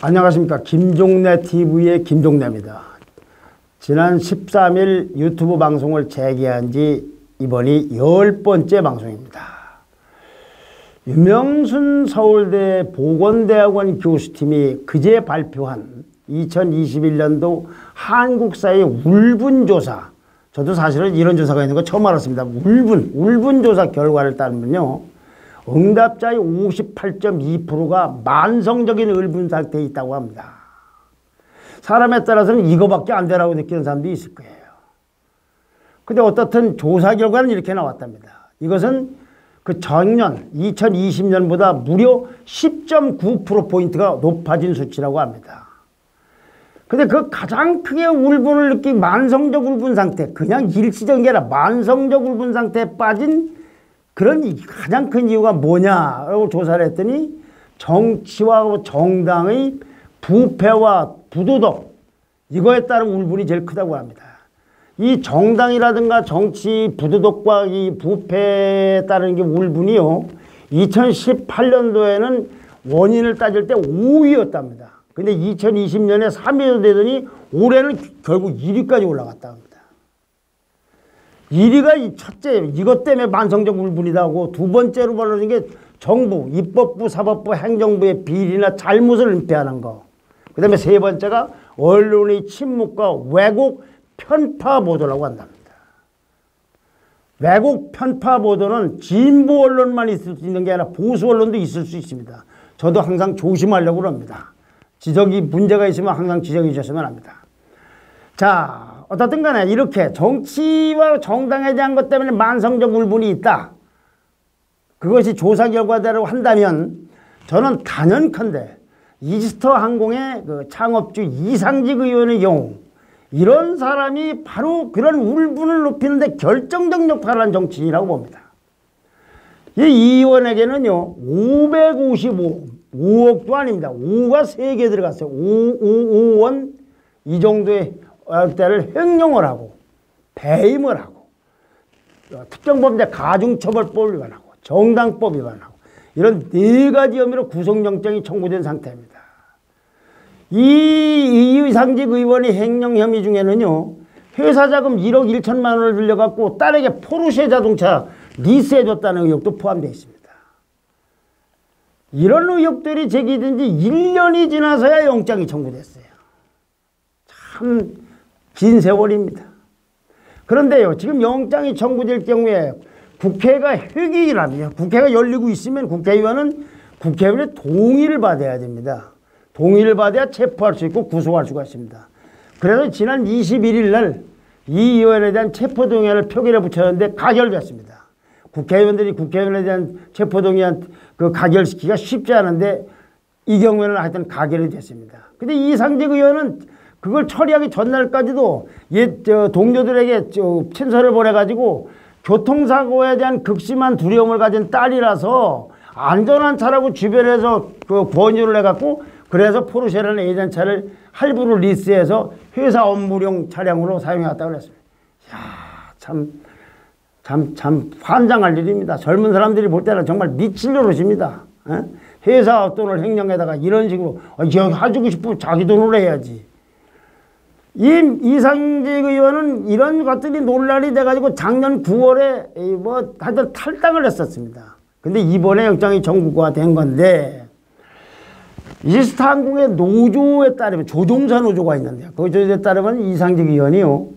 안녕하십니까. 김종래 TV의 김종래입니다. 지난 13일 유튜브 방송을 재개한 지 이번이 10번째 방송입니다. 유명순 서울대 보건대학원 교수팀이 그제 발표한 2021년도 한국사회 울분조사, 저도 사실은 이런 조사가 있는 거 처음 알았습니다. 울분조사 결과를 따르면요, 응답자의 58.2%가 만성적인 울분 상태에 있다고 합니다. 사람에 따라서는 이거밖에 안 되라고 느끼는 사람도 있을 거예요. 근데 어떻든 조사 결과는 이렇게 나왔답니다. 이것은 그 전년 2020년보다 무려 10.9%포인트가 높아진 수치라고 합니다. 근데 그 가장 크게 울분을 느낀 만성적 울분 상태, 그냥 일시적인 게 아니라 만성적 울분 상태에 빠진 그런 가장 큰 이유가 뭐냐라고 조사를 했더니 정치와 정당의 부패와 부도덕, 이거에 따른 울분이 제일 크다고 합니다. 이 정당이라든가 정치 부도덕과 이 부패에 따른 게 울분이요, 2018년도에는 원인을 따질 때 5위였답니다. 근데 2020년에 3위가 되더니 올해는 결국 1위까지 올라갔다 합니다. 1위가 첫째, 이것 때문에 만성적 울분이다 하고, 두 번째로 벌어진 게 정부, 입법부, 사법부, 행정부의 비리나 잘못을 은폐하는 거. 그 다음에 세 번째가 언론의 침묵과 왜곡, 편파 보도라고 한답니다. 왜곡, 편파 보도는 진보 언론만 있을 수 있는 게 아니라 보수 언론도 있을 수 있습니다. 저도 항상 조심하려고 합니다. 지적이 문제가 있으면 항상 지적해 주셨으면 합니다. 자, 어떻든 간에 이렇게 정치와 정당에 대한 것 때문에 만성적 울분이 있다, 그것이 조사 결과대로 한다면 저는 단연컨대 이스터 항공의 그 창업주 이상직 의원의 경우 이런 사람이 바로 그런 울분을 높이는데 결정적 역할을 한 정치인이라고 봅니다. 이 의원에게는요 555억도 아닙니다. 5가 3개 들어갔어요. 5원 이 정도의 때를 횡령을 하고 배임을 하고 특정범죄 가중처벌법 위반하고 정당법 위반하고 이런 4가지 혐의로 구속영장이 청구된 상태입니다. 이 이상직 의원의 횡령 혐의 중에는요, 회사 자금 1억 1천만 원을 빌려갖고 딸에게 포르쉐 자동차 리스해줬다는 의혹도 포함되어 있습니다. 이런 의혹들이 제기된 지 1년이 지나서야 영장이 청구됐어요. 참 긴 세월입니다. 그런데요, 지금 영장이 청구될 경우에 국회가 회기일합니다. 국회가 열리고 있으면 국회의원은 국회의원의 동의를 받아야 됩니다. 동의를 받아야 체포할 수 있고 구속할 수가 있습니다. 그래서 지난 21일 날 이 의원에 대한 체포동의안을 표결에 붙였는데 가결됐습니다. 국회의원들이 국회의원에 대한 체포동의안 그 가결시키기가 쉽지 않은데 이 경우에는 하여튼 가결이 됐습니다. 근데 이상직 의원은 그걸 처리하기 전날까지도 동료들에게 친서를 보내가지고 교통사고에 대한 극심한 두려움을 가진 딸이라서 안전한 차라고 주변에서 그 권유를 해갖고, 그래서 포르쉐라는 예전차를 할부로 리스해서 회사 업무용 차량으로 사용해왔다고 그랬습니다. 이야, 참 환장할 일입니다. 젊은 사람들이 볼 때는 정말 미칠 노릇입니다. 회사 돈을 횡령에다가 이런 식으로 해주고 싶으면 자기 돈으로 해야지. 이상직 의원은 이런 것들이 논란이 돼가지고 작년 9월에 하여튼 탈당을 했었습니다. 근데 이번에 영장이 청구가 된 건데, 이스타 항공의 노조에 따르면, 조종사 노조가 있는데요, 그 조조에 따르면 이상직 의원이요,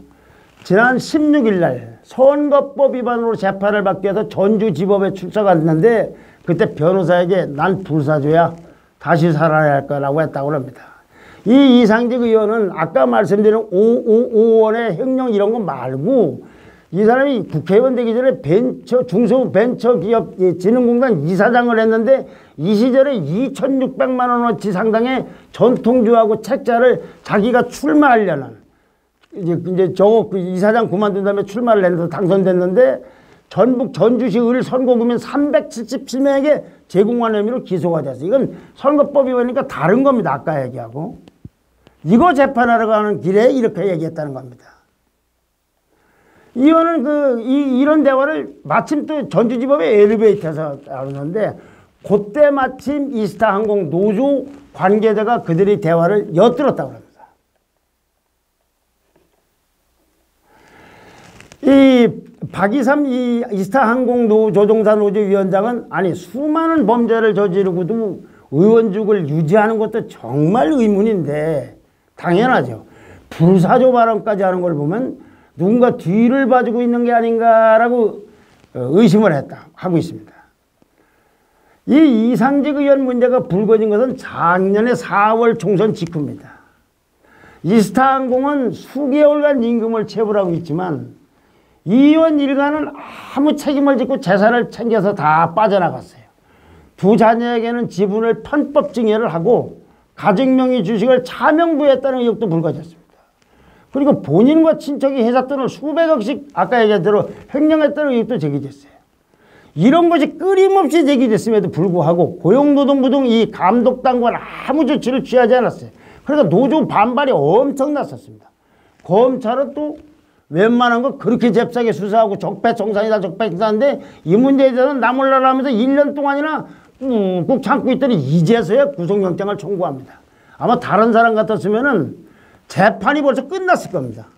지난 16일 날 선거법 위반으로 재판을 받기 위해서 전주지법에 출석했는데 그때 변호사에게 난 불사조야, 다시 살아야 할 거라고 했다고 합니다. 이 이상직 의원은 아까 말씀드린 5원의 횡령 이런 거 말고, 이 사람이 국회의원 되기 전에 중소벤처기업진흥공단 이사장을 했는데 이 시절에 2,600만 원어치 상당의 전통주하고 책자를 자기가 출마하려는, 이제 그 이사장 그만둔 다음에 출마를 해서 당선됐는데 전북 전주시 을 선거구민 377명에게 제공한 혐의로 기소가 됐어요. 이건 선거법 위반이니까 다른 겁니다. 아까 얘기하고. 이거 재판하러 가는 길에 이렇게 얘기했다는 겁니다. 이 의원은 이런 대화를 마침 또 전주지법의 엘리베이터에서 나오는데 그때 마침 이스타항공 노조 관계자가 그들의 대화를 엿들었다고 합니다. 이 박이삼 이 이스타항공 조종사 노조 위원장은 아니 수많은 범죄를 저지르고도 의원직을 유지하는 것도 정말 의문인데 당연하죠. 불사조 발언까지 하는 걸 보면 누군가 뒤를 봐주고 있는 게 아닌가라고 의심을 하고 있습니다. 이 이상직 의원 문제가 불거진 것은 작년에 4월 총선 직후입니다. 이스타항공은 수개월간 임금을 체불하고 있지만 이 의원 일가는 아무 책임을 짓고 재산을 챙겨서 다 빠져나갔어요. 두 자녀에게는 지분을 편법 증여를 하고 가정명의 주식을 차명부했다는 의혹도 불거졌습니다. 그리고 본인과 친척이 회사 돈을 수백억씩 아까 얘기한 대로 횡령했다는 의혹도 제기됐어요. 이런 것이 끊임없이 제기됐음에도 불구하고 고용노동부 등 이 감독당국은 아무 조치를 취하지 않았어요. 그러니까 노조 반발이 엄청났었습니다. 검찰은 또 웬만한 거 그렇게 잽싸게 수사하고 적폐청산이다 적폐청산인데 이 문제에 대해서는 나몰라라 하면서 1년 동안이나 꾹 참고 있더니 이제서야 구속영장을 청구합니다. 아마 다른 사람 같았으면은 재판이 벌써 끝났을 겁니다.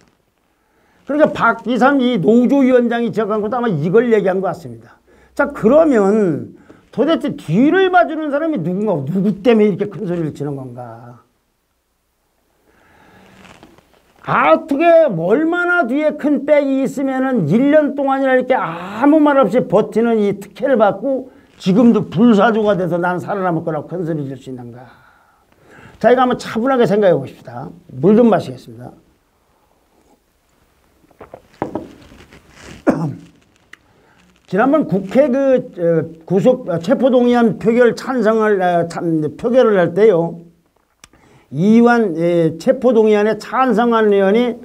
그러니까 박기삼 이 노조위원장이 지적한 것도 아마 이걸 얘기한 것 같습니다. 자, 그러면 도대체 뒤를 봐주는 사람이 누군가, 누구 때문에 이렇게 큰 소리를 치는 건가? 어떻게 얼마나 뒤에 큰 백이 있으면은 1년 동안이나 이렇게 아무 말 없이 버티는 이 특혜를 받고 지금도 불사조가 돼서 난 살아남을 거라고 큰 소리 질 수 있는가? 자, 이거 한번 차분하게 생각해 봅시다. 물 좀 마시겠습니다. 지난번 국회 구속 체포동의안 표결 표결을 할 때요. 이완 체포동의안에 찬성한 의원이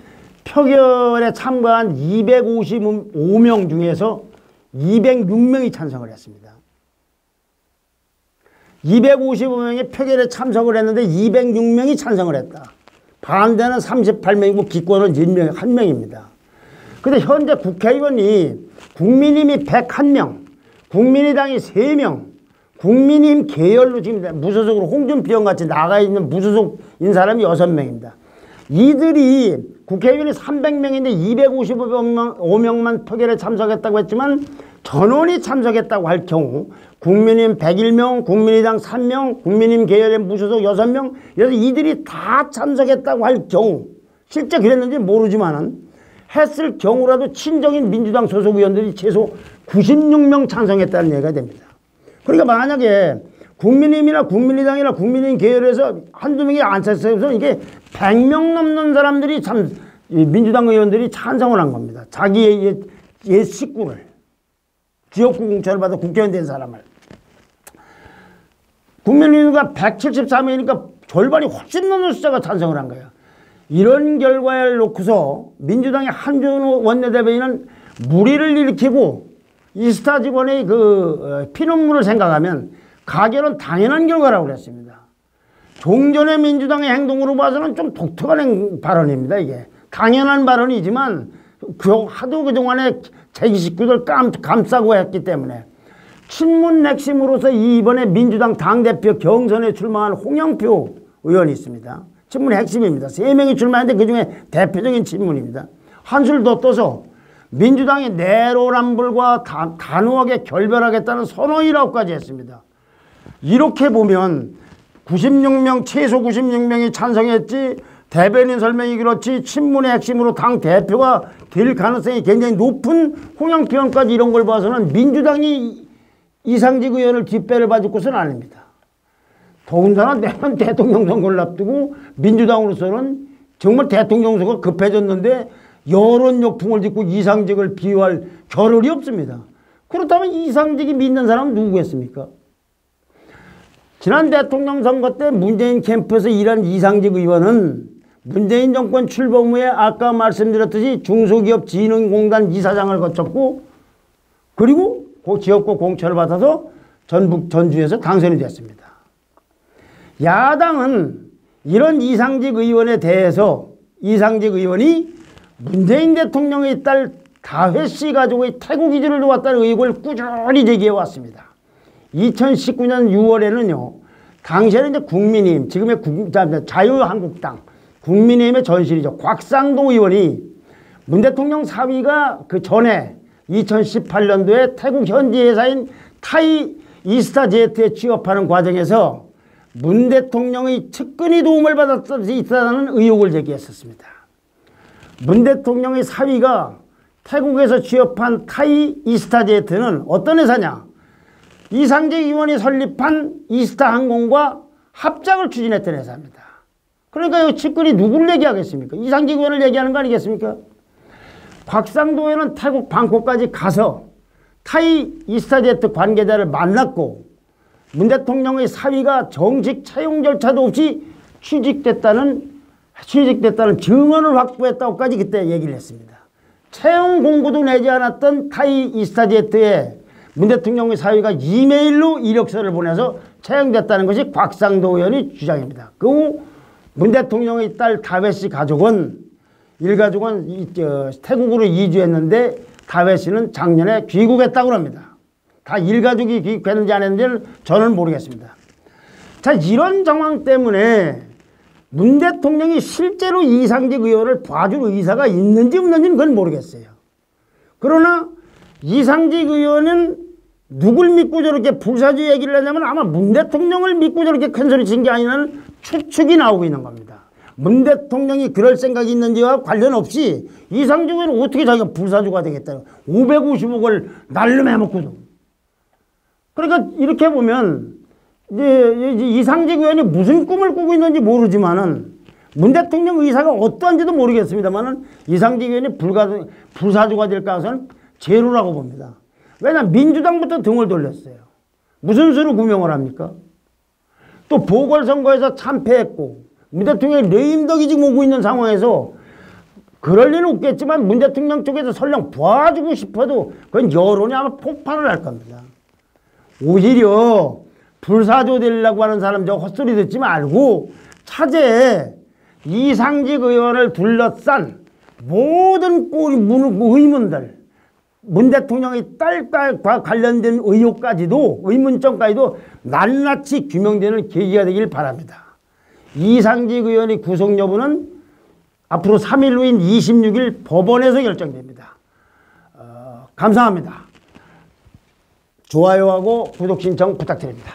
표결에 참가한 255명 중에서 206명이 찬성을 했습니다. 255명이 표결에 참석을 했는데 206명이 찬성을 했다. 반대는 38명이고 기권은 1명입니다. 근데 현재 국회의원이 국민의힘이 101명, 국민의당이 3명, 국민의힘 계열로 지금 무소속으로 홍준표 의원 같이 나가 있는 무소속인 사람이 6명입니다. 이들이 국회의원이 300명인데 255명만 표결에 참석했다고 했지만 전원이 참석했다고 할 경우 국민의힘 101명, 국민의당 3명, 국민의힘 계열의 무소속 6명, 그래서 이들이 다 참석했다고 할 경우 실제 그랬는지 모르지만은 했을 경우라도 친정인 민주당 소속 의원들이 최소 96명 찬성했다는 얘기가 됩니다. 그러니까 만약에 국민의힘이나 국민의당이나 국민의힘 계열에서 한두 명이 안 찬성해서 이게 100명 넘는 사람들이 민주당 의원들이 찬성을 한 겁니다. 자기의 옛 식구를, 지역구 공천을 받아 국회의원 된 사람을. 국민의힘가 174명이니까 절반이 훨씬 넘는 숫자가 찬성을 한 거예요. 이런 결과를 놓고서 민주당의 한준호 원내대변인은 무리를 일으키고 이스타 직원의 피눈물을 생각하면 가결은 당연한 결과라고 그랬습니다. 종전의 민주당의 행동으로 봐서는 좀 독특한 발언입니다. 이게 당연한 발언이지만 하도 그동안에 자기 식구들 감싸고 했기 때문에 친문 핵심으로서 이번에 민주당 당대표 경선에 출마한 홍영표 의원이 있습니다. 친문의 핵심입니다. 3명이 출마했는데 그중에 대표적인 친문입니다. 한술 더 떠서 민주당이 내로남불과 단호하게 결별하겠다는 선언이라고까지 했습니다. 이렇게 보면 96명, 최소 96명이 찬성했지 대변인 설명이 그렇지 친문의 핵심으로 당 대표가 될 가능성이 굉장히 높은 홍영표 의원까지 이런 걸 봐서는 민주당이 이상직 의원을 뒷배를 봐줄 것은 아닙니다. 더군다나 내년 대통령 선거를 앞두고 민주당으로서는 정말 대통령 선거가 급해졌는데 여론 역풍을 딛고 이상직을 비유할 겨를이 없습니다. 그렇다면 이상직이 믿는 사람은 누구겠습니까? 지난 대통령 선거 때 문재인 캠프에서 일한 이상직 의원은 문재인 정권 출범 후에 아까 말씀드렸듯이 중소기업진흥공단 이사장을 거쳤고 그리고 그 지역구 공천을 받아서 전주에서 당선이 됐습니다. 야당은 이런 이상직 의원에 대해서 이상직 의원이 문재인 대통령의 딸 다혜 씨 가족의 태국 이주를 도왔다는 의혹을 꾸준히 제기해 왔습니다. 2019년 6월에는요, 당시에는 이제 국민의힘, 지금의 자유한국당, 국민의힘의 전실이죠. 곽상도 의원이 문 대통령 사위가 그 전에 2018년도에 태국 현지 회사인 타이 이스타제트에 취업하는 과정에서 문 대통령의 측근이 도움을 받았을 수 있다는 의혹을 제기했었습니다. 문 대통령의 사위가 태국에서 취업한 타이 이스타제트는 어떤 회사냐? 이상직 의원이 설립한 이스타항공과 합작을 추진했던 회사입니다. 그러니까 이 측근이 누구를 얘기하겠습니까? 이상직 의원을 얘기하는 거 아니겠습니까? 곽상도 의원은 태국 방콕까지 가서 타이 이스타제트 관계자를 만났고 문 대통령의 사위가 정식 채용 절차도 없이 취직됐다는 증언을 확보했다고까지 그때 얘기를 했습니다. 채용 공고도 내지 않았던 타이 이스타제트에 문 대통령의 사위가 이메일로 이력서를 보내서 채용됐다는 것이 곽상도 의원의 주장입니다. 그 후 문 대통령의 딸 다웨 씨 가족은 일가족은 태국으로 이주했는데 다웨 씨는 작년에 귀국했다고 합니다. 다 일가족이 귀국했는지 안 했는지는 저는 모르겠습니다. 자, 이런 상황 때문에 문 대통령이 실제로 이상직 의원을 봐줄 의사가 있는지 없는지는 그건 모르겠어요. 그러나 이상직 의원은 누굴 믿고 저렇게 불사조 얘기를 하냐면 아마 문 대통령을 믿고 저렇게 큰소리 친 게 아니라는 추측이 나오고 있는 겁니다. 문 대통령이 그럴 생각이 있는지와 관련 없이 이상직 의원은 어떻게 자기가 불사조가 되겠다고 550억을 날름 해먹고도. 그러니까 이렇게 보면 이제 이상직 의원이 무슨 꿈을 꾸고 있는지 모르지만은 문 대통령 의사가 어떠한지도 모르겠습니다만은 이상직 의원이 불사조가 될 가능성은 제로라고 봅니다. 왜냐 민주당부터 등을 돌렸어요. 무슨 수로 구명을 합니까? 또 보궐선거에서 참패했고 문 대통령이 레임덕이 지금 오고 있는 상황에서 그럴 리는 없겠지만 문 대통령 쪽에서 설령 봐주고 싶어도 그건 여론이 아마 폭발을 할 겁니다. 오히려 불사조 되려고 하는 사람 저 헛소리 듣지 말고 차제에 이상직 의원을 둘러싼 모든 의문들, 문 대통령의 딸과 관련된 의문점까지도 낱낱이 규명되는 계기가 되길 바랍니다. 이상직 의원의 구속 여부는 앞으로 3일 후인 26일 법원에서 결정됩니다. 감사합니다. 좋아요하고 구독 신청 부탁드립니다.